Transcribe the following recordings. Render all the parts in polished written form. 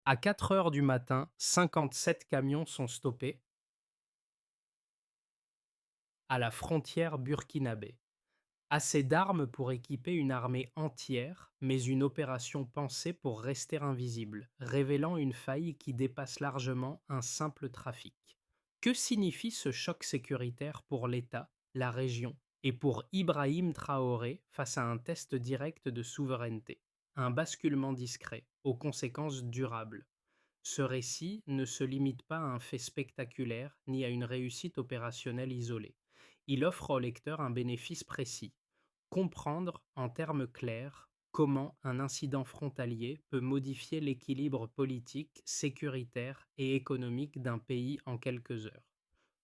À 4 heures du matin, 57 camions sont stoppés à la frontière burkinabé. Assez d'armes pour équiper une armée entière, mais une opération pensée pour rester invisible, révélant une faille qui dépasse largement un simple trafic. Que signifie ce choc sécuritaire pour l'État, la région et pour Ibrahim Traoré face à un test direct de souveraineté? Un basculement discret, aux conséquences durables. Ce récit ne se limite pas à un fait spectaculaire ni à une réussite opérationnelle isolée. Il offre au lecteur un bénéfice précis: comprendre en termes clairs comment un incident frontalier peut modifier l'équilibre politique, sécuritaire et économique d'un pays en quelques heures.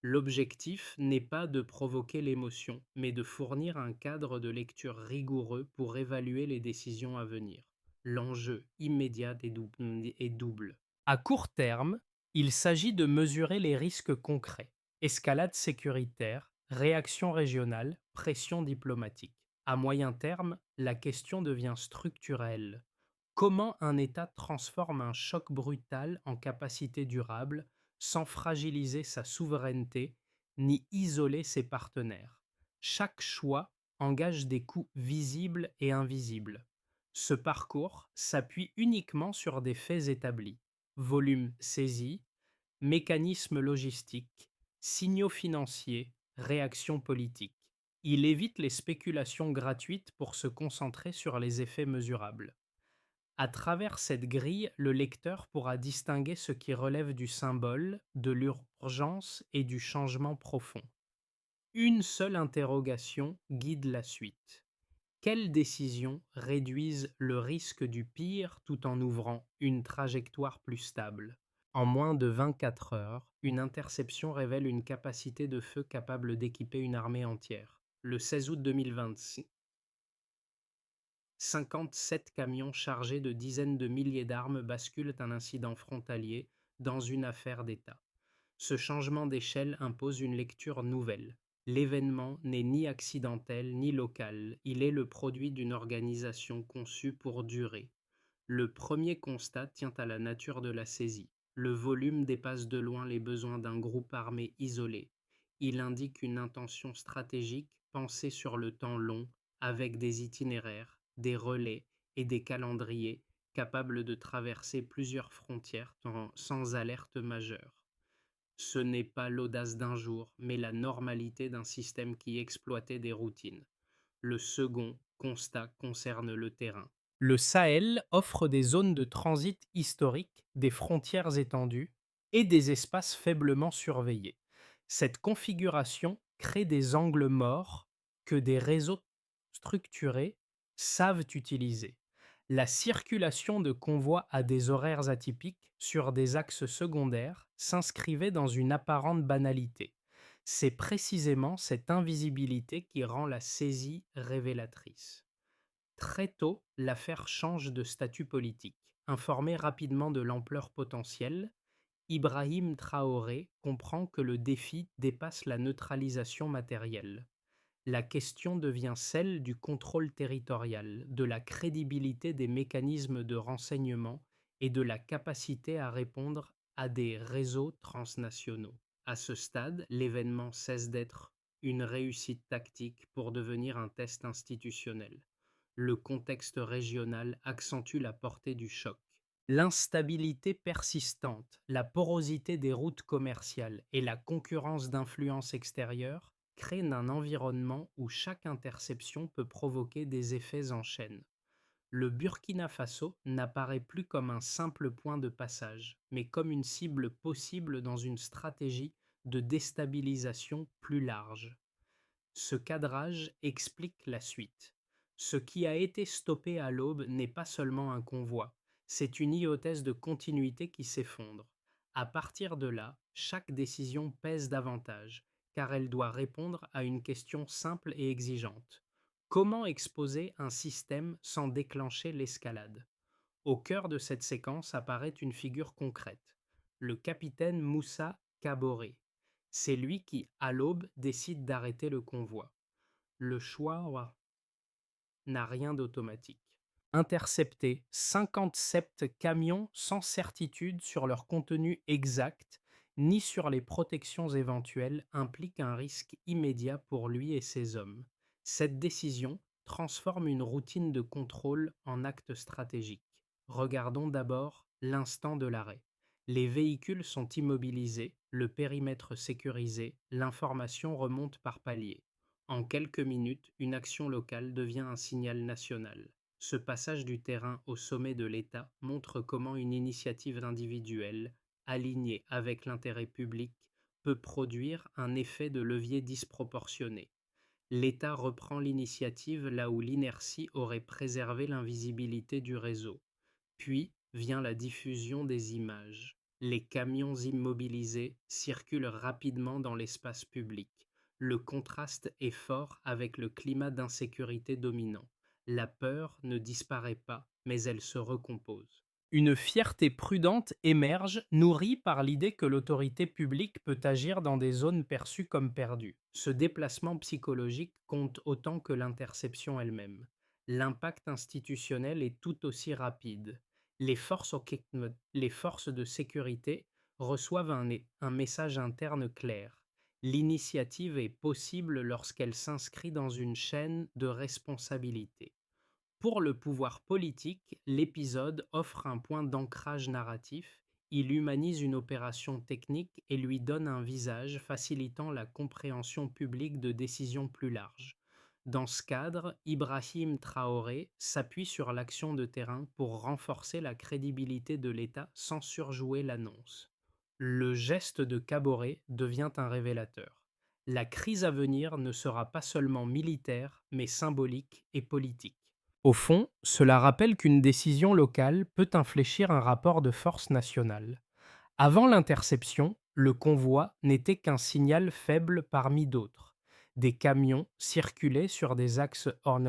L'objectif n'est pas de provoquer l'émotion, mais de fournir un cadre de lecture rigoureux pour évaluer les décisions à venir. L'enjeu immédiat est double. À court terme, il s'agit de mesurer les risques concrets: escalade sécuritaire, réaction régionale, pression diplomatique. À moyen terme, la question devient structurelle. Comment un État transforme un choc brutal en capacité durable sans fragiliser sa souveraineté ni isoler ses partenaires? Chaque choix engage des coûts visibles et invisibles. Ce parcours s'appuie uniquement sur des faits établis: volume saisi, mécanismes logistiques, signaux financiers, réactions politiques. Il évite les spéculations gratuites pour se concentrer sur les effets mesurables. À travers cette grille, le lecteur pourra distinguer ce qui relève du symbole, de l'urgence et du changement profond. Une seule interrogation guide la suite: quelles décisions réduisent le risque du pire tout en ouvrant une trajectoire plus stable? En moins de 24 heures, une interception révèle une capacité de feu capable d'équiper une armée entière. Le 16 août 2026, 57 camions chargés de dizaines de milliers d'armes basculent un incident frontalier dans une affaire d'État. Ce changement d'échelle impose une lecture nouvelle. L'événement n'est ni accidentel ni local, il est le produit d'une organisation conçue pour durer. Le premier constat tient à la nature de la saisie. Le volume dépasse de loin les besoins d'un groupe armé isolé. Il indique une intention stratégique pensée sur le temps long, avec des itinéraires, des relais et des calendriers capables de traverser plusieurs frontières sans alerte majeure. Ce n'est pas l'audace d'un jour, mais la normalité d'un système qui exploitait des routines. Le second constat concerne le terrain. Le Sahel offre des zones de transit historiques, des frontières étendues et des espaces faiblement surveillés. Cette configuration crée des angles morts que des réseaux structurés savent utiliser. La circulation de convois à des horaires atypiques sur des axes secondaires s'inscrivait dans une apparente banalité. C'est précisément cette invisibilité qui rend la saisie révélatrice. Très tôt, l'affaire change de statut politique. Informé rapidement de l'ampleur potentielle, Ibrahim Traoré comprend que le défi dépasse la neutralisation matérielle. La question devient celle du contrôle territorial, de la crédibilité des mécanismes de renseignement et de la capacité à répondre à des réseaux transnationaux. À ce stade, l'événement cesse d'être une réussite tactique pour devenir un test institutionnel. Le contexte régional accentue la portée du choc. L'instabilité persistante, la porosité des routes commerciales et la concurrence d'influences extérieures créent un environnement où chaque interception peut provoquer des effets en chaîne. Le Burkina Faso n'apparaît plus comme un simple point de passage, mais comme une cible possible dans une stratégie de déstabilisation plus large. Ce cadrage explique la suite. Ce qui a été stoppé à l'aube n'est pas seulement un convoi, c'est une hypothèse de continuité qui s'effondre. À partir de là, chaque décision pèse davantage, car elle doit répondre à une question simple et exigeante: comment exposer un système sans déclencher l'escalade? Au cœur de cette séquence apparaît une figure concrète: le capitaine Moussa Kaboré. C'est lui qui, à l'aube, décide d'arrêter le convoi. Le choix n'a rien d'automatique. Intercepter 57 camions sans certitude sur leur contenu exact ni sur les protections éventuelles implique un risque immédiat pour lui et ses hommes. Cette décision transforme une routine de contrôle en acte stratégique. Regardons d'abord l'instant de l'arrêt. Les véhicules sont immobilisés, le périmètre sécurisé, l'information remonte par palier. En quelques minutes, une action locale devient un signal national. Ce passage du terrain au sommet de l'État montre comment une initiative individuelle, alignée avec l'intérêt public, peut produire un effet de levier disproportionné. L'État reprend l'initiative là où l'inertie aurait préservé l'invisibilité du réseau. Puis vient la diffusion des images. Les camions immobilisés circulent rapidement dans l'espace public. Le contraste est fort avec le climat d'insécurité dominant. La peur ne disparaît pas, mais elle se recompose. Une fierté prudente émerge, nourrie par l'idée que l'autorité publique peut agir dans des zones perçues comme perdues. Ce déplacement psychologique compte autant que l'interception elle-même. L'impact institutionnel est tout aussi rapide. Les forces de sécurité reçoivent un message interne clair. L'initiative est possible lorsqu'elle s'inscrit dans une chaîne de responsabilité. Pour le pouvoir politique, l'épisode offre un point d'ancrage narratif, il humanise une opération technique et lui donne un visage facilitant la compréhension publique de décisions plus larges. Dans ce cadre, Ibrahim Traoré s'appuie sur l'action de terrain pour renforcer la crédibilité de l'État sans surjouer l'annonce. Le geste de Kaboré devient un révélateur. La crise à venir ne sera pas seulement militaire, mais symbolique et politique. Au fond, cela rappelle qu'une décision locale peut infléchir un rapport de force nationale. Avant l'interception, le convoi n'était qu'un signal faible parmi d'autres. Des camions circulaient sur des axes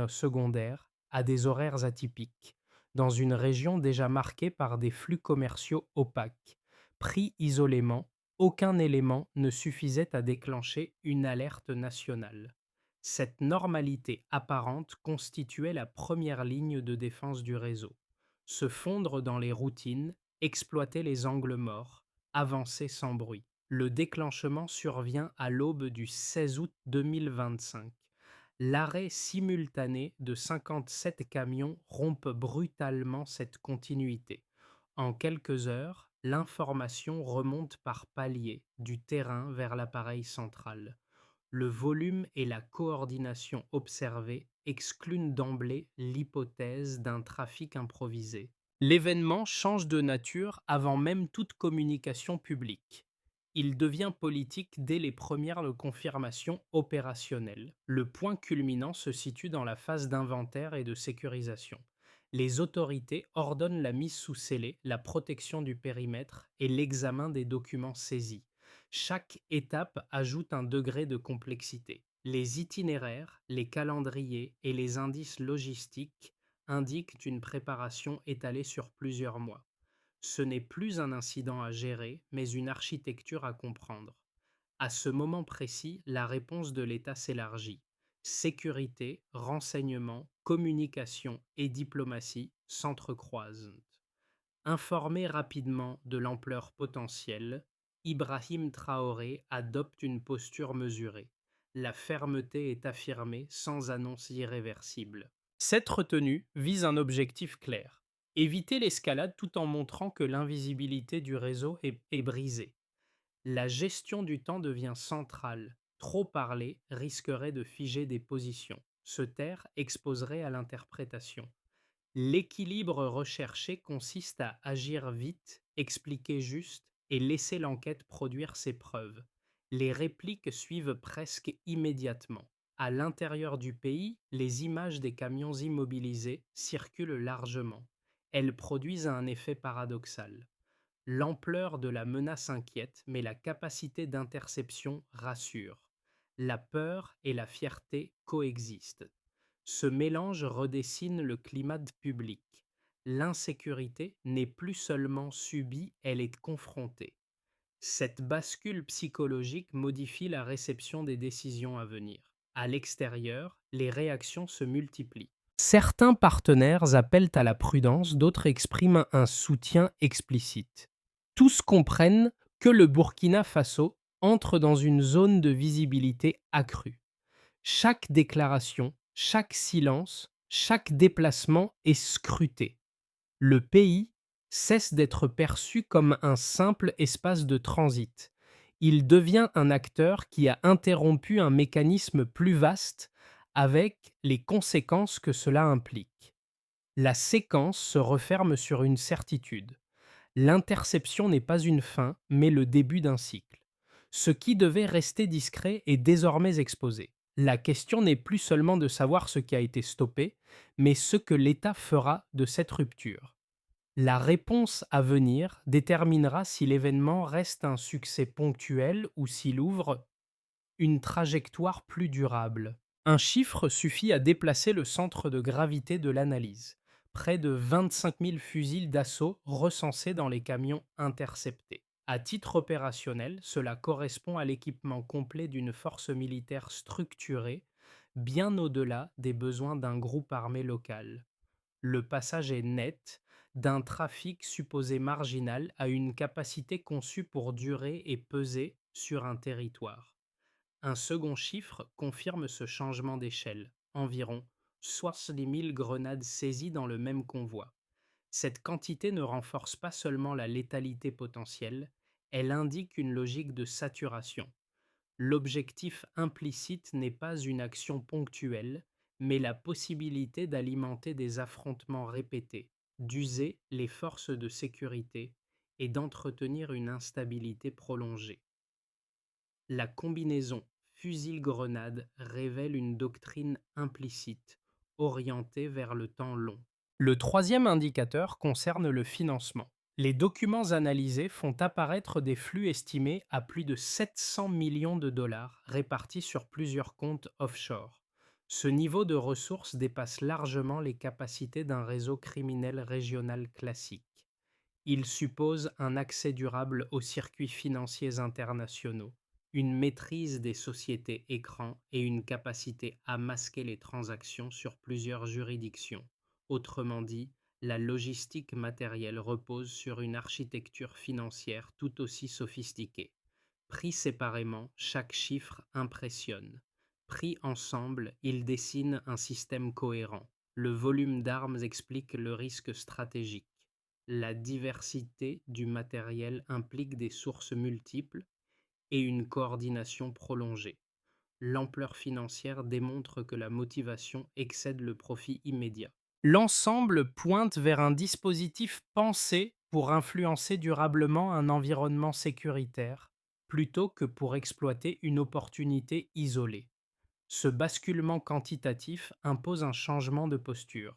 secondaires à des horaires atypiques, dans une région déjà marquée par des flux commerciaux opaques. Pris isolément, aucun élément ne suffisait à déclencher une alerte nationale. Cette normalité apparente constituait la première ligne de défense du réseau. Se fondre dans les routines, exploiter les angles morts, avancer sans bruit. Le déclenchement survient à l'aube du 16 août 2025. L'arrêt simultané de 57 camions rompt brutalement cette continuité. En quelques heures, l'information remonte par paliers du terrain vers l'appareil central. Le volume et la coordination observés excluent d'emblée l'hypothèse d'un trafic improvisé. L'événement change de nature avant même toute communication publique. Il devient politique dès les premières confirmations opérationnelles. Le point culminant se situe dans la phase d'inventaire et de sécurisation. Les autorités ordonnent la mise sous scellé, la protection du périmètre et l'examen des documents saisis. Chaque étape ajoute un degré de complexité. Les itinéraires, les calendriers et les indices logistiques indiquent une préparation étalée sur plusieurs mois. Ce n'est plus un incident à gérer, mais une architecture à comprendre. À ce moment précis, la réponse de l'État s'élargit. Sécurité, renseignement, communication et diplomatie s'entrecroisent. Informé rapidement de l'ampleur potentielle, Ibrahim Traoré adopte une posture mesurée. La fermeté est affirmée sans annonce irréversible. Cette retenue vise un objectif clair: éviter l'escalade tout en montrant que l'invisibilité du réseau est brisée. La gestion du temps devient centrale. Trop parler risquerait de figer des positions. Se taire exposerait à l'interprétation. L'équilibre recherché consiste à agir vite, expliquer juste et laisser l'enquête produire ses preuves. Les répliques suivent presque immédiatement. À l'intérieur du pays, les images des camions immobilisés circulent largement. Elles produisent un effet paradoxal. L'ampleur de la menace inquiète, mais la capacité d'interception rassure. La peur et la fierté coexistent. Ce mélange redessine le climat public. L'insécurité n'est plus seulement subie, elle est confrontée. Cette bascule psychologique modifie la réception des décisions à venir. À l'extérieur, les réactions se multiplient. Certains partenaires appellent à la prudence, d'autres expriment un soutien explicite. Tous comprennent que le Burkina Faso entre dans une zone de visibilité accrue. Chaque déclaration, chaque silence, chaque déplacement est scruté. Le pays cesse d'être perçu comme un simple espace de transit. Il devient un acteur qui a interrompu un mécanisme plus vaste avec les conséquences que cela implique. La séquence se referme sur une certitude. L'interception n'est pas une fin, mais le début d'un cycle. Ce qui devait rester discret est désormais exposé. La question n'est plus seulement de savoir ce qui a été stoppé, mais ce que l'État fera de cette rupture. La réponse à venir déterminera si l'événement reste un succès ponctuel ou s'il ouvre une trajectoire plus durable. Un chiffre suffit à déplacer le centre de gravité de l'analyse. Près de 25 000 fusils d'assaut recensés dans les camions interceptés. À titre opérationnel, cela correspond à l'équipement complet d'une force militaire structurée, bien au-delà des besoins d'un groupe armé local. Le passage est net d'un trafic supposé marginal à une capacité conçue pour durer et peser sur un territoire. Un second chiffre confirme ce changement d'échelle, environ 70 000 grenades saisies dans le même convoi. Cette quantité ne renforce pas seulement la létalité potentielle, elle indique une logique de saturation. L'objectif implicite n'est pas une action ponctuelle, mais la possibilité d'alimenter des affrontements répétés, d'user les forces de sécurité et d'entretenir une instabilité prolongée. La combinaison fusil-grenade révèle une doctrine implicite, orientée vers le temps long. Le troisième indicateur concerne le financement. Les documents analysés font apparaître des flux estimés à plus de 700 millions de dollars répartis sur plusieurs comptes offshore. Ce niveau de ressources dépasse largement les capacités d'un réseau criminel régional classique. Il suppose un accès durable aux circuits financiers internationaux, une maîtrise des sociétés écrans et une capacité à masquer les transactions sur plusieurs juridictions. Autrement dit, la logistique matérielle repose sur une architecture financière tout aussi sophistiquée. Pris séparément, chaque chiffre impressionne. Pris ensemble, ils dessinent un système cohérent. Le volume d'armes explique le risque stratégique. La diversité du matériel implique des sources multiples et une coordination prolongée. L'ampleur financière démontre que la motivation excède le profit immédiat. L'ensemble pointe vers un dispositif pensé pour influencer durablement un environnement sécuritaire, plutôt que pour exploiter une opportunité isolée. Ce basculement quantitatif impose un changement de posture.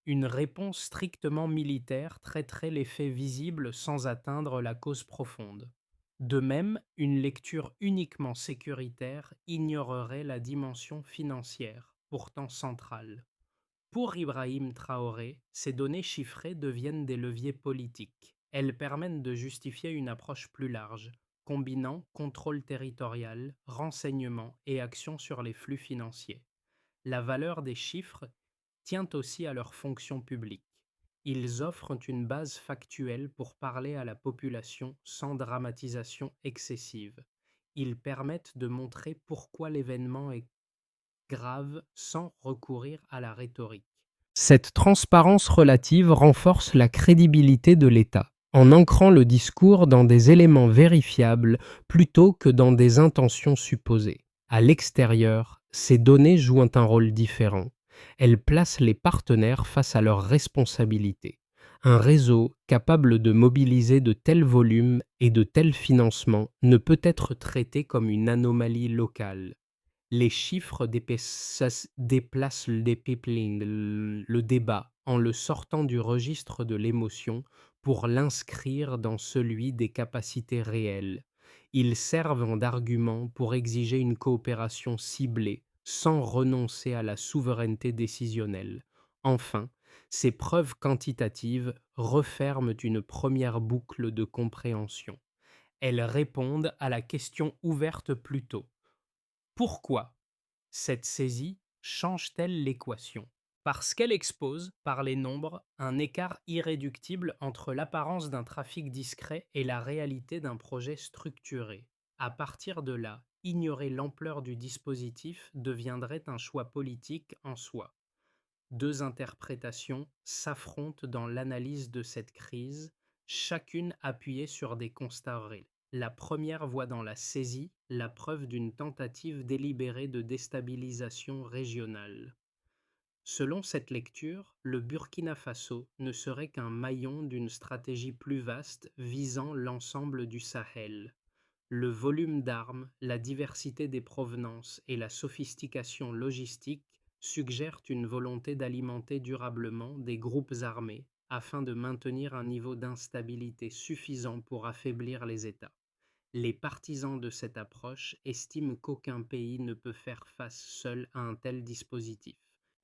Une réponse strictement militaire traiterait les faits visibles sans atteindre la cause profonde. De même, une lecture uniquement sécuritaire ignorerait la dimension financière, pourtant centrale. Pour Ibrahim Traoré, ces données chiffrées deviennent des leviers politiques. Elles permettent de justifier une approche plus large, combinant contrôle territorial, renseignement et action sur les flux financiers. La valeur des chiffres tient aussi à leur fonction publique. Ils offrent une base factuelle pour parler à la population sans dramatisation excessive. Ils permettent de montrer pourquoi l'événement est grave sans recourir à la rhétorique. Cette transparence relative renforce la crédibilité de l'État, en ancrant le discours dans des éléments vérifiables plutôt que dans des intentions supposées. À l'extérieur, ces données jouent un rôle différent. Elles placent les partenaires face à leurs responsabilités. Un réseau capable de mobiliser de tels volumes et de tels financements ne peut être traité comme une anomalie locale. Les chiffres déplacent le débat en le sortant du registre de l'émotion pour l'inscrire dans celui des capacités réelles. Ils servent d'argument pour exiger une coopération ciblée sans renoncer à la souveraineté décisionnelle. Enfin, ces preuves quantitatives referment une première boucle de compréhension. Elles répondent à la question ouverte plus tôt. Pourquoi cette saisie change-t-elle l'équation? Parce qu'elle expose, par les nombres, un écart irréductible entre l'apparence d'un trafic discret et la réalité d'un projet structuré. À partir de là, ignorer l'ampleur du dispositif deviendrait un choix politique en soi. Deux interprétations s'affrontent dans l'analyse de cette crise, chacune appuyée sur des constats réels. La première voit dans la saisie la preuve d'une tentative délibérée de déstabilisation régionale. Selon cette lecture, le Burkina Faso ne serait qu'un maillon d'une stratégie plus vaste visant l'ensemble du Sahel. Le volume d'armes, la diversité des provenances et la sophistication logistique suggèrent une volonté d'alimenter durablement des groupes armés afin de maintenir un niveau d'instabilité suffisant pour affaiblir les États. Les partisans de cette approche estiment qu'aucun pays ne peut faire face seul à un tel dispositif.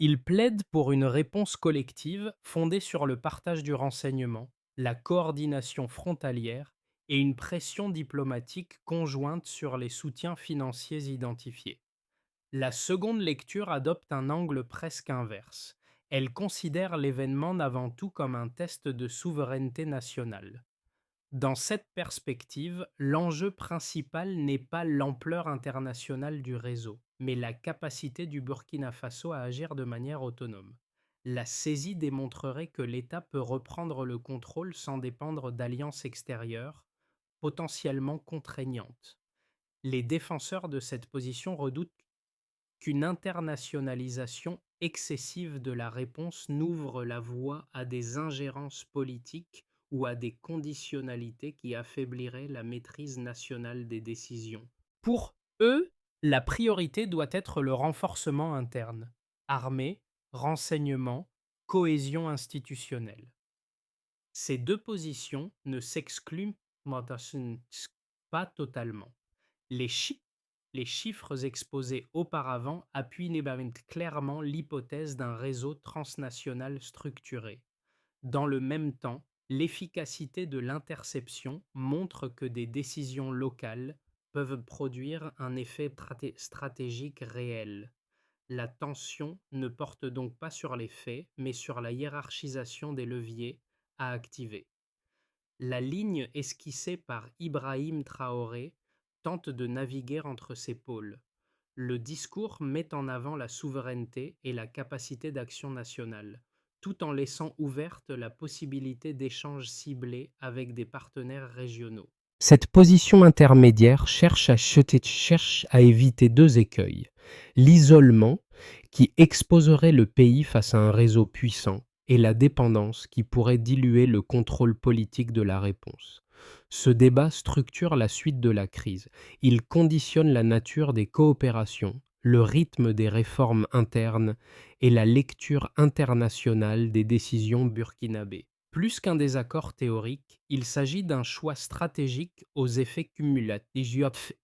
Ils plaident pour une réponse collective fondée sur le partage du renseignement, la coordination frontalière et une pression diplomatique conjointe sur les soutiens financiers identifiés. La seconde lecture adopte un angle presque inverse. Elle considère l'événement avant tout comme un test de souveraineté nationale. Dans cette perspective, l'enjeu principal n'est pas l'ampleur internationale du réseau, mais la capacité du Burkina Faso à agir de manière autonome. La saisie démontrerait que l'État peut reprendre le contrôle sans dépendre d'alliances extérieures, potentiellement contraignantes. Les défenseurs de cette position redoutent qu'une internationalisation excessive de la réponse n'ouvre la voie à des ingérences politiques ou à des conditionnalités qui affaibliraient la maîtrise nationale des décisions. Pour eux, la priorité doit être le renforcement interne, armée, renseignement, cohésion institutionnelle. Ces deux positions ne s'excluent pas totalement. Les, chi- les chiffres exposés auparavant appuient clairement l'hypothèse d'un réseau transnational structuré. Dans le même temps, l'efficacité de l'interception montre que des décisions locales peuvent produire un effet stratégique réel. La tension ne porte donc pas sur les faits, mais sur la hiérarchisation des leviers à activer. La ligne esquissée par Ibrahim Traoré tente de naviguer entre ces pôles. Le discours met en avant la souveraineté et la capacité d'action nationale, tout en laissant ouverte la possibilité d'échanges ciblés avec des partenaires régionaux. Cette position intermédiaire cherche à éviter deux écueils. L'isolement, qui exposerait le pays face à un réseau puissant, et la dépendance qui pourrait diluer le contrôle politique de la réponse. Ce débat structure la suite de la crise. Il conditionne la nature des coopérations, le rythme des réformes internes et la lecture internationale des décisions burkinabées. Plus qu'un désaccord théorique, il s'agit d'un choix stratégique aux effets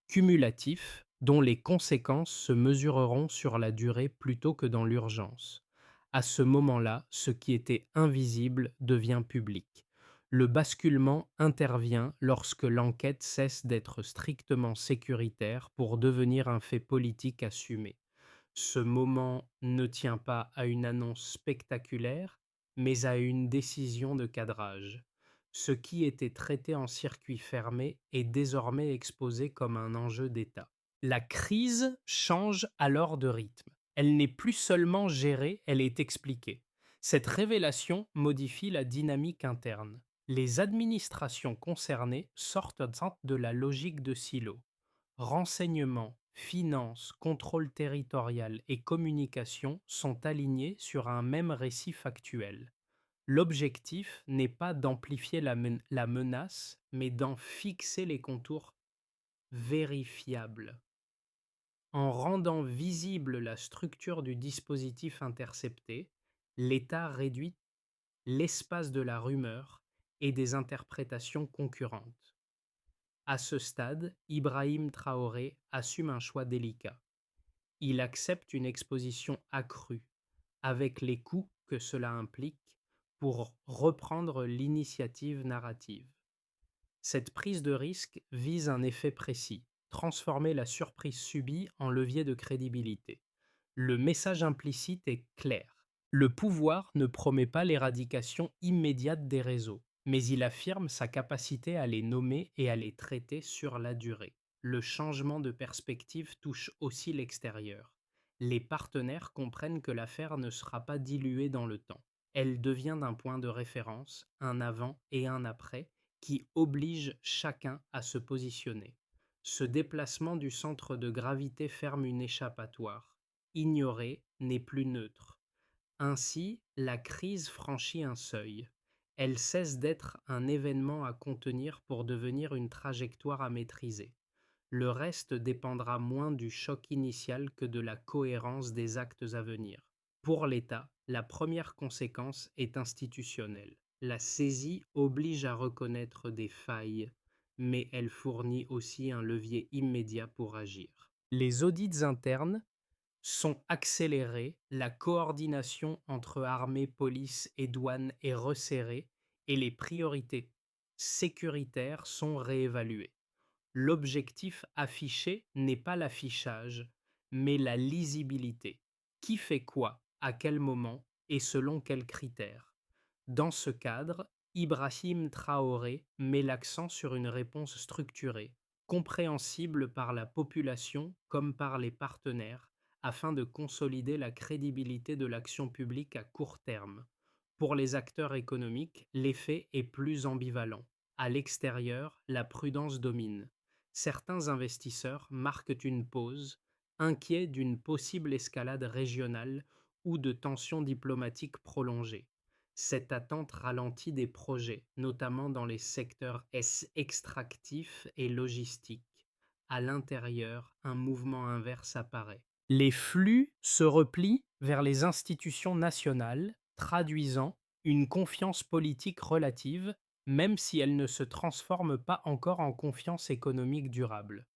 cumulatifs dont les conséquences se mesureront sur la durée plutôt que dans l'urgence. À ce moment-là, ce qui était invisible devient public. Le basculement intervient lorsque l'enquête cesse d'être strictement sécuritaire pour devenir un fait politique assumé. Ce moment ne tient pas à une annonce spectaculaire, mais à une décision de cadrage. Ce qui était traité en circuit fermé est désormais exposé comme un enjeu d'État. La crise change alors de rythme. Elle n'est plus seulement gérée, elle est expliquée. Cette révélation modifie la dynamique interne. Les administrations concernées sortent de la logique de silo. Renseignement, finances, contrôle territorial et communication sont alignés sur un même récit factuel. L'objectif n'est pas d'amplifier la menace, mais d'en fixer les contours vérifiables. En rendant visible la structure du dispositif intercepté, l'État réduit l'espace de la rumeur et des interprétations concurrentes. À ce stade, Ibrahim Traoré assume un choix délicat. Il accepte une exposition accrue, avec les coûts que cela implique, pour reprendre l'initiative narrative. Cette prise de risque vise un effet précis, transformer la surprise subie en levier de crédibilité. Le message implicite est clair. Le pouvoir ne promet pas l'éradication immédiate des réseaux, mais il affirme sa capacité à les nommer et à les traiter sur la durée. Le changement de perspective touche aussi l'extérieur. Les partenaires comprennent que l'affaire ne sera pas diluée dans le temps. Elle devient un point de référence, un avant et un après, qui oblige chacun à se positionner. Ce déplacement du centre de gravité ferme une échappatoire. Ignorer n'est plus neutre. Ainsi, la crise franchit un seuil. Elle cesse d'être un événement à contenir pour devenir une trajectoire à maîtriser. Le reste dépendra moins du choc initial que de la cohérence des actes à venir. Pour l'État, la première conséquence est institutionnelle. La saisie oblige à reconnaître des failles, mais elle fournit aussi un levier immédiat pour agir. Les audits internes sont accélérés, la coordination entre armée, police et douane est resserrée et les priorités sécuritaires sont réévaluées. L'objectif affiché n'est pas l'affichage, mais la lisibilité. Qui fait quoi, à quel moment et selon quels critères? Dans ce cadre, Ibrahim Traoré met l'accent sur une réponse structurée, compréhensible par la population comme par les partenaires, afin de consolider la crédibilité de l'action publique à court terme. Pour les acteurs économiques, l'effet est plus ambivalent. À l'extérieur, la prudence domine. Certains investisseurs marquent une pause, inquiets d'une possible escalade régionale ou de tensions diplomatiques prolongées. Cette attente ralentit des projets, notamment dans les secteurs extractifs et logistiques. À l'intérieur, un mouvement inverse apparaît. Les flux se replient vers les institutions nationales, traduisant une confiance politique relative, même si elle ne se transforme pas encore en confiance économique durable.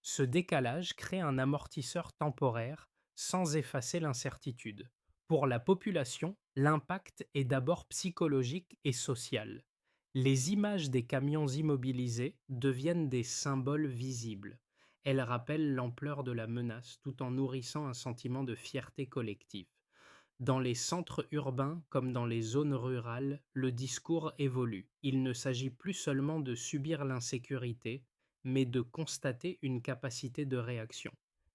Ce décalage crée un amortisseur temporaire sans effacer l'incertitude. Pour la population, l'impact est d'abord psychologique et social. Les images des camions immobilisés deviennent des symboles visibles. Elles rappellent l'ampleur de la menace tout en nourrissant un sentiment de fierté collective. Dans les centres urbains comme dans les zones rurales, le discours évolue. Il ne s'agit plus seulement de subir l'insécurité, mais de constater une capacité de réaction.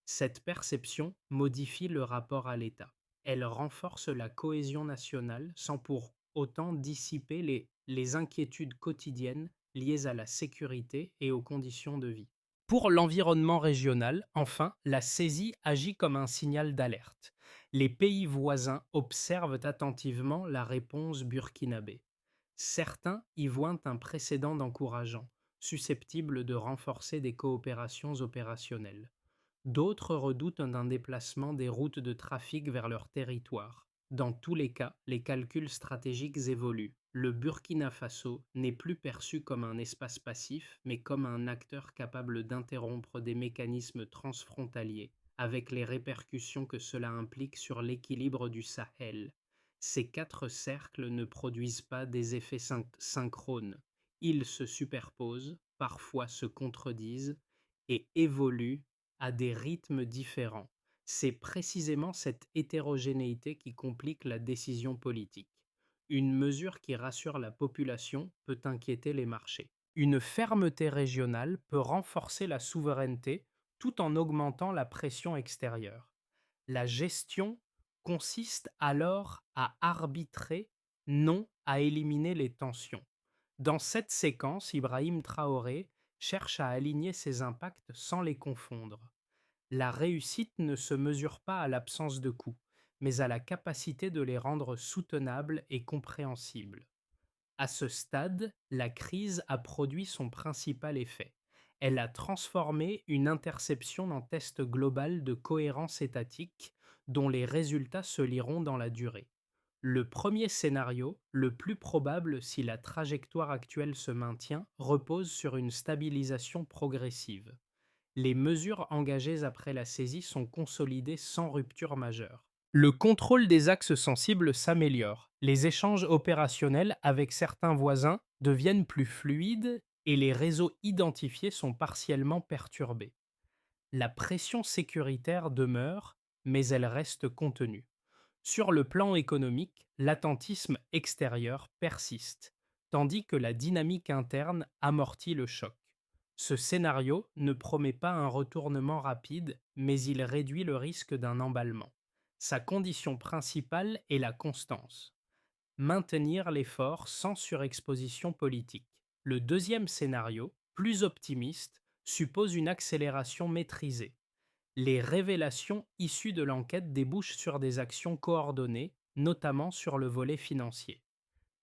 Cette perception modifie le rapport à l'État. Elle renforce la cohésion nationale sans pour autant dissiper les inquiétudes quotidiennes liées à la sécurité et aux conditions de vie. Pour l'environnement régional, enfin, la saisie agit comme un signal d'alerte. Les pays voisins observent attentivement la réponse burkinabé. Certains y voient un précédent encourageant, susceptible de renforcer des coopérations opérationnelles. D'autres redoutent un déplacement des routes de trafic vers leur territoire. Dans tous les cas, les calculs stratégiques évoluent. Le Burkina Faso n'est plus perçu comme un espace passif, mais comme un acteur capable d'interrompre des mécanismes transfrontaliers, avec les répercussions que cela implique sur l'équilibre du Sahel. Ces quatre cercles ne produisent pas des effets synchrones. Ils se superposent, parfois se contredisent, et évoluent à des rythmes différents. C'est précisément cette hétérogénéité qui complique la décision politique. Une mesure qui rassure la population peut inquiéter les marchés. Une fermeté régionale peut renforcer la souveraineté tout en augmentant la pression extérieure. La gestion consiste alors à arbitrer, non à éliminer les tensions. Dans cette séquence, Ibrahim Traoré cherche à aligner ses impacts sans les confondre. La réussite ne se mesure pas à l'absence de coûts, mais à la capacité de les rendre soutenables et compréhensibles. À ce stade, la crise a produit son principal effet. Elle a transformé une interception en test global de cohérence étatique dont les résultats se liront dans la durée. Le premier scénario, le plus probable si la trajectoire actuelle se maintient, repose sur une stabilisation progressive. Les mesures engagées après la saisie sont consolidées sans rupture majeure. Le contrôle des axes sensibles s'améliore, les échanges opérationnels avec certains voisins deviennent plus fluides et les réseaux identifiés sont partiellement perturbés. La pression sécuritaire demeure, mais elle reste contenue. Sur le plan économique, l'attentisme extérieur persiste, tandis que la dynamique interne amortit le choc. Ce scénario ne promet pas un retournement rapide, mais il réduit le risque d'un emballement. Sa condition principale est la constance. Maintenir l'effort sans surexposition politique. Le deuxième scénario, plus optimiste, suppose une accélération maîtrisée. Les révélations issues de l'enquête débouchent sur des actions coordonnées, notamment sur le volet financier.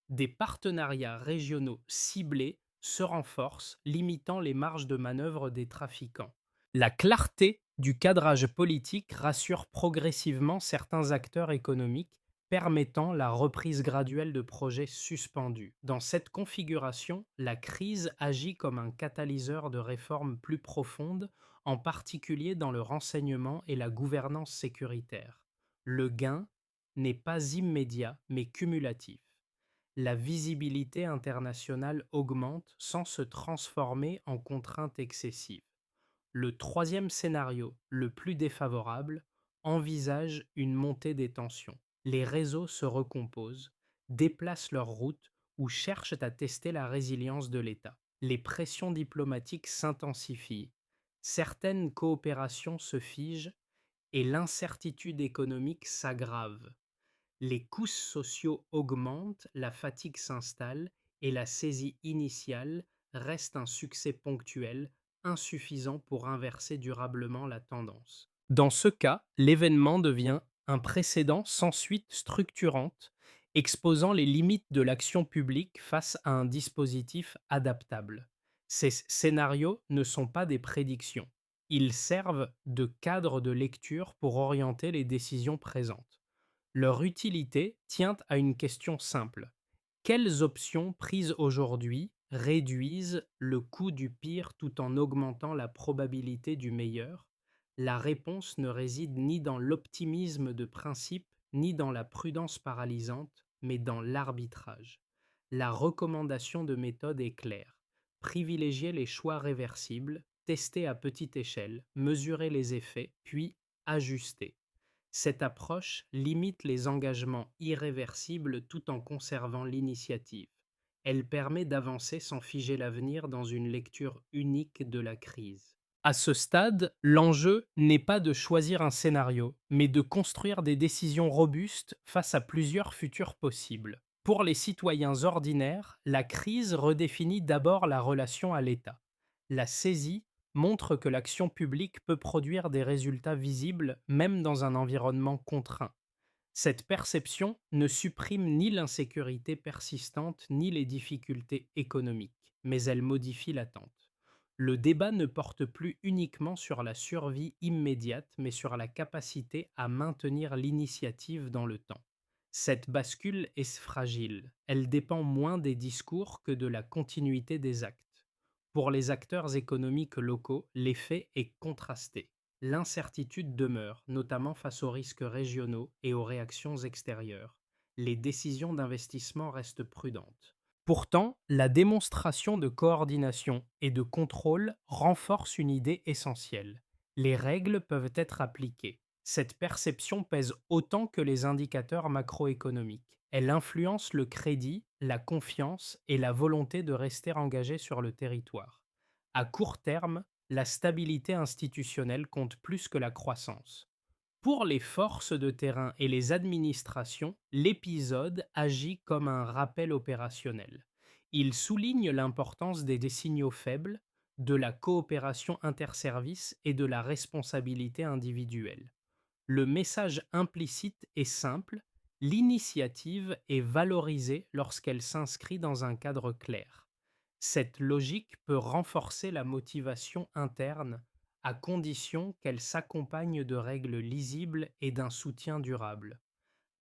Des partenariats régionaux ciblés se renforcent, limitant les marges de manœuvre des trafiquants. La clarté du cadrage politique rassure progressivement certains acteurs économiques, permettant la reprise graduelle de projets suspendus. Dans cette configuration, la crise agit comme un catalyseur de réformes plus profondes, en particulier dans le renseignement et la gouvernance sécuritaire. Le gain n'est pas immédiat mais cumulatif. La visibilité internationale augmente sans se transformer en contrainte excessive. Le troisième scénario, le plus défavorable, envisage une montée des tensions. Les réseaux se recomposent, déplacent leurs routes ou cherchent à tester la résilience de l'État. Les pressions diplomatiques s'intensifient. Certaines coopérations se figent et l'incertitude économique s'aggrave. Les coûts sociaux augmentent, la fatigue s'installe et la saisie initiale reste un succès ponctuel, insuffisant pour inverser durablement la tendance. Dans ce cas, l'événement devient un précédent sans suite structurante, exposant les limites de l'action publique face à un dispositif adaptable. Ces scénarios ne sont pas des prédictions. Ils servent de cadre de lecture pour orienter les décisions présentes. Leur utilité tient à une question simple. Quelles options prises aujourd'hui réduisent le coût du pire tout en augmentant la probabilité du meilleur? La réponse ne réside ni dans l'optimisme de principe, ni dans la prudence paralysante, mais dans l'arbitrage. La recommandation de méthode est claire. Privilégier les choix réversibles, tester à petite échelle, mesurer les effets, puis ajuster. Cette approche limite les engagements irréversibles tout en conservant l'initiative. Elle permet d'avancer sans figer l'avenir dans une lecture unique de la crise. À ce stade, l'enjeu n'est pas de choisir un scénario, mais de construire des décisions robustes face à plusieurs futurs possibles. Pour les citoyens ordinaires, la crise redéfinit d'abord la relation à l'État. La saisie montre que l'action publique peut produire des résultats visibles même dans un environnement contraint. Cette perception ne supprime ni l'insécurité persistante ni les difficultés économiques, mais elle modifie l'attente. Le débat ne porte plus uniquement sur la survie immédiate, mais sur la capacité à maintenir l'initiative dans le temps. Cette bascule est fragile, elle dépend moins des discours que de la continuité des actes. Pour les acteurs économiques locaux, l'effet est contrasté. L'incertitude demeure, notamment face aux risques régionaux et aux réactions extérieures. Les décisions d'investissement restent prudentes. Pourtant, la démonstration de coordination et de contrôle renforce une idée essentielle. Les règles peuvent être appliquées. Cette perception pèse autant que les indicateurs macroéconomiques. Elle influence le crédit, la confiance et la volonté de rester engagé sur le territoire. À court terme, la stabilité institutionnelle compte plus que la croissance. Pour les forces de terrain et les administrations, l'épisode agit comme un rappel opérationnel. Il souligne l'importance des signaux faibles, de la coopération interservices et de la responsabilité individuelle. Le message implicite est simple, l'initiative est valorisée lorsqu'elle s'inscrit dans un cadre clair. Cette logique peut renforcer la motivation interne à condition qu'elle s'accompagne de règles lisibles et d'un soutien durable.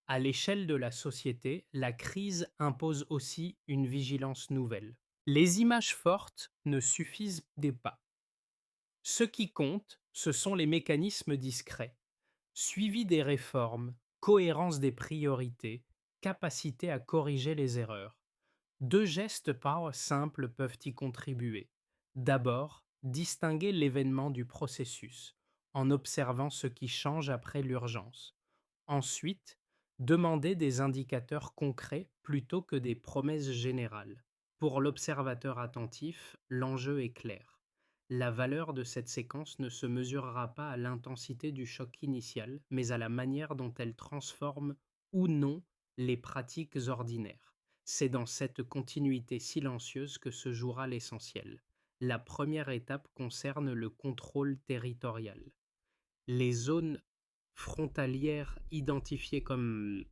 À l'échelle de la société, la crise impose aussi une vigilance nouvelle. Les images fortes ne suffisent pas. Ce qui compte, ce sont les mécanismes discrets. Suivi des réformes, cohérence des priorités, capacité à corriger les erreurs. Deux gestes pas simples peuvent y contribuer. D'abord, distinguer l'événement du processus, en observant ce qui change après l'urgence. Ensuite, Demandez des indicateurs concrets plutôt que des promesses générales. Pour l'observateur attentif, l'enjeu est clair. La valeur de cette séquence ne se mesurera pas à l'intensité du choc initial, mais à la manière dont elle transforme ou non les pratiques ordinaires. C'est dans cette continuité silencieuse que se jouera l'essentiel. La première étape concerne le contrôle territorial. Les zones frontalières identifiées comme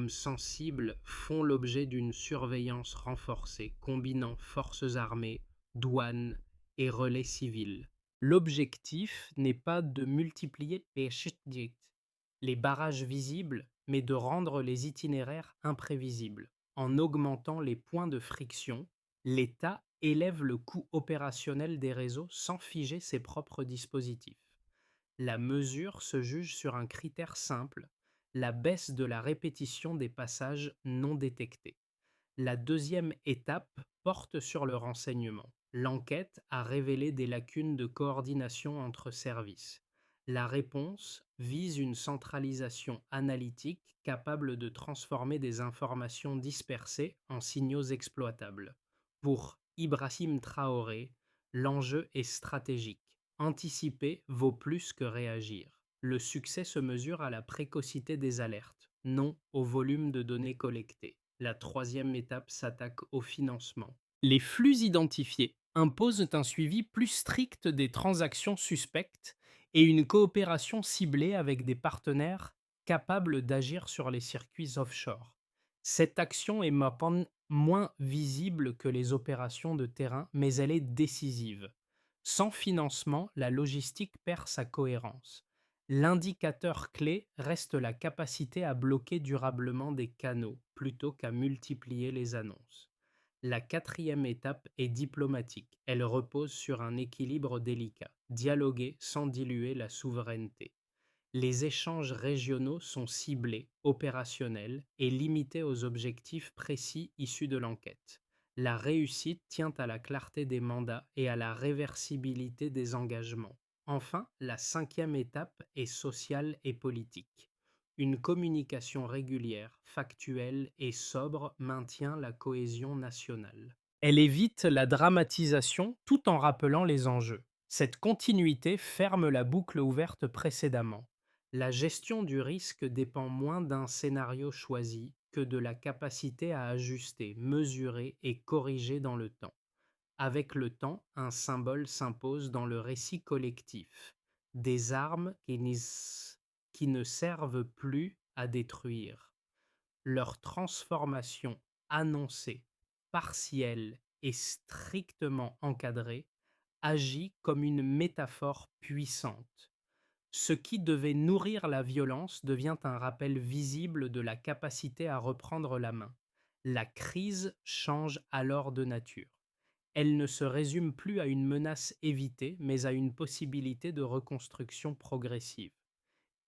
sensibles font l'objet d'une surveillance renforcée, combinant forces armées, douanes et relais civils. L'objectif n'est pas de multiplier les barrages visibles, mais de rendre les itinéraires imprévisibles. En augmentant les points de friction, l'État élève le coût opérationnel des réseaux sans figer ses propres dispositifs. La mesure se juge sur un critère simple, la baisse de la répétition des passages non détectés. La deuxième étape porte sur le renseignement. L'enquête a révélé des lacunes de coordination entre services. La réponse vise une centralisation analytique capable de transformer des informations dispersées en signaux exploitables. Pour Ibrahim Traoré, l'enjeu est stratégique. Anticiper vaut plus que réagir. Le succès se mesure à la précocité des alertes, non au volume de données collectées. La troisième étape s'attaque au financement. Les flux identifiés imposent un suivi plus strict des transactions suspectes et une coopération ciblée avec des partenaires capables d'agir sur les circuits offshore. Cette action est moins visible que les opérations de terrain, mais elle est décisive. Sans financement, la logistique perd sa cohérence. L'indicateur clé reste la capacité à bloquer durablement des canaux plutôt qu'à multiplier les annonces. La quatrième étape est diplomatique. Elle repose sur un équilibre délicat, dialoguer sans diluer la souveraineté. Les échanges régionaux sont ciblés, opérationnels et limités aux objectifs précis issus de l'enquête. La réussite tient à la clarté des mandats et à la réversibilité des engagements. Enfin, la cinquième étape est sociale et politique. Une communication régulière, factuelle et sobre maintient la cohésion nationale. Elle évite la dramatisation tout en rappelant les enjeux. Cette continuité ferme la boucle ouverte précédemment. La gestion du risque dépend moins d'un scénario choisi que de la capacité à ajuster, mesurer et corriger dans le temps. Avec le temps, un symbole s'impose dans le récit collectif. Des armes qui ne servent plus à détruire. Leur transformation annoncée, partielle et strictement encadrée agit comme une métaphore puissante. Ce qui devait nourrir la violence devient un rappel visible de la capacité à reprendre la main. La crise change alors de nature. Elle ne se résume plus à une menace évitée, mais à une possibilité de reconstruction progressive.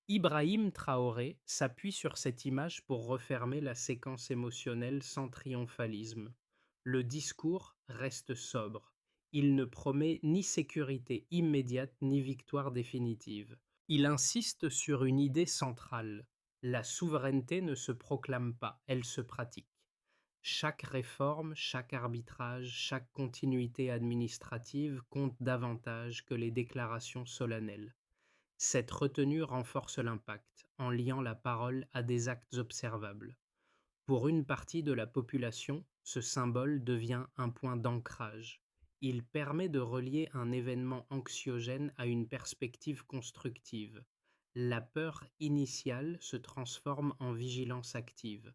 Ibrahim Traoré s'appuie sur cette image pour refermer la séquence émotionnelle sans triomphalisme. Le discours reste sobre. Il ne promet ni sécurité immédiate ni victoire définitive. Il insiste sur une idée centrale. La souveraineté ne se proclame pas, elle se pratique. Chaque réforme, chaque arbitrage, chaque continuité administrative compte davantage que les déclarations solennelles. Cette retenue renforce l'impact en liant la parole à des actes observables. Pour une partie de la population, ce symbole devient un point d'ancrage. Il permet de relier un événement anxiogène à une perspective constructive. La peur initiale se transforme en vigilance active.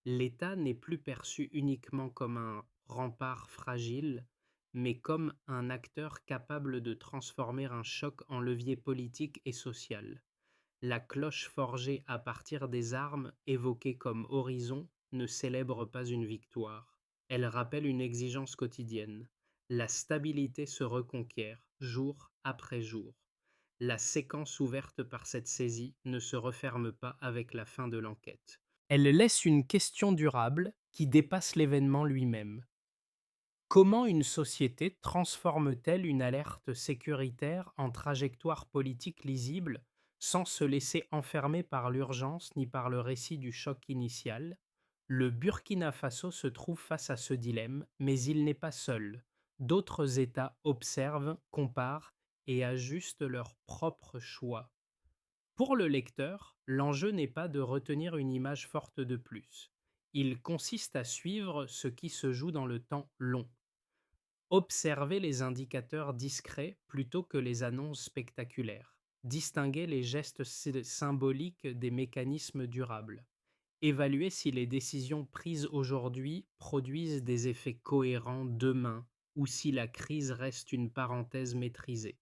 L'État n'est plus perçu uniquement comme un rempart fragile, mais comme un acteur capable de transformer un choc en levier politique et social. La cloche forgée à partir des armes, évoquée comme horizon, ne célèbre pas une victoire. Elle rappelle une exigence quotidienne. La stabilité se reconquiert, jour après jour. La séquence ouverte par cette saisie ne se referme pas avec la fin de l'enquête. Elle laisse une question durable qui dépasse l'événement lui-même. Comment une société transforme-t-elle une alerte sécuritaire en trajectoire politique lisible Sans se laisser enfermer par l'urgence ni par le récit du choc initial, le Burkina Faso se trouve face à ce dilemme, mais il n'est pas seul. D'autres États observent, comparent et ajustent leurs propres choix. Pour le lecteur, l'enjeu n'est pas de retenir une image forte de plus. Il consiste à suivre ce qui se joue dans le temps long. Observer les indicateurs discrets plutôt que les annonces spectaculaires. Distinguer les gestes symboliques des mécanismes durables. Évaluer si les décisions prises aujourd'hui produisent des effets cohérents demain ou si la crise reste une parenthèse maîtrisée.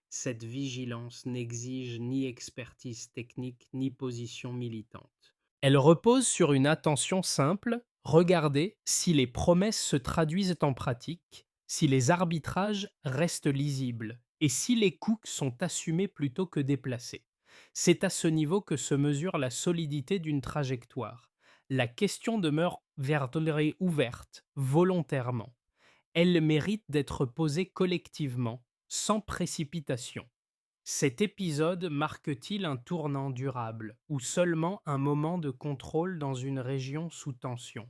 Cette vigilance n'exige ni expertise technique ni position militante. Elle repose sur une attention simple, regarder si les promesses se traduisent en pratique, si les arbitrages restent lisibles et si les coûts sont assumés plutôt que déplacés. C'est à ce niveau que se mesure la solidité d'une trajectoire. La question demeure ouverte, volontairement. Elle mérite d'être posée collectivement, sans précipitation. Cet épisode marque-t-il un tournant durable ou seulement un moment de contrôle dans une région sous tension?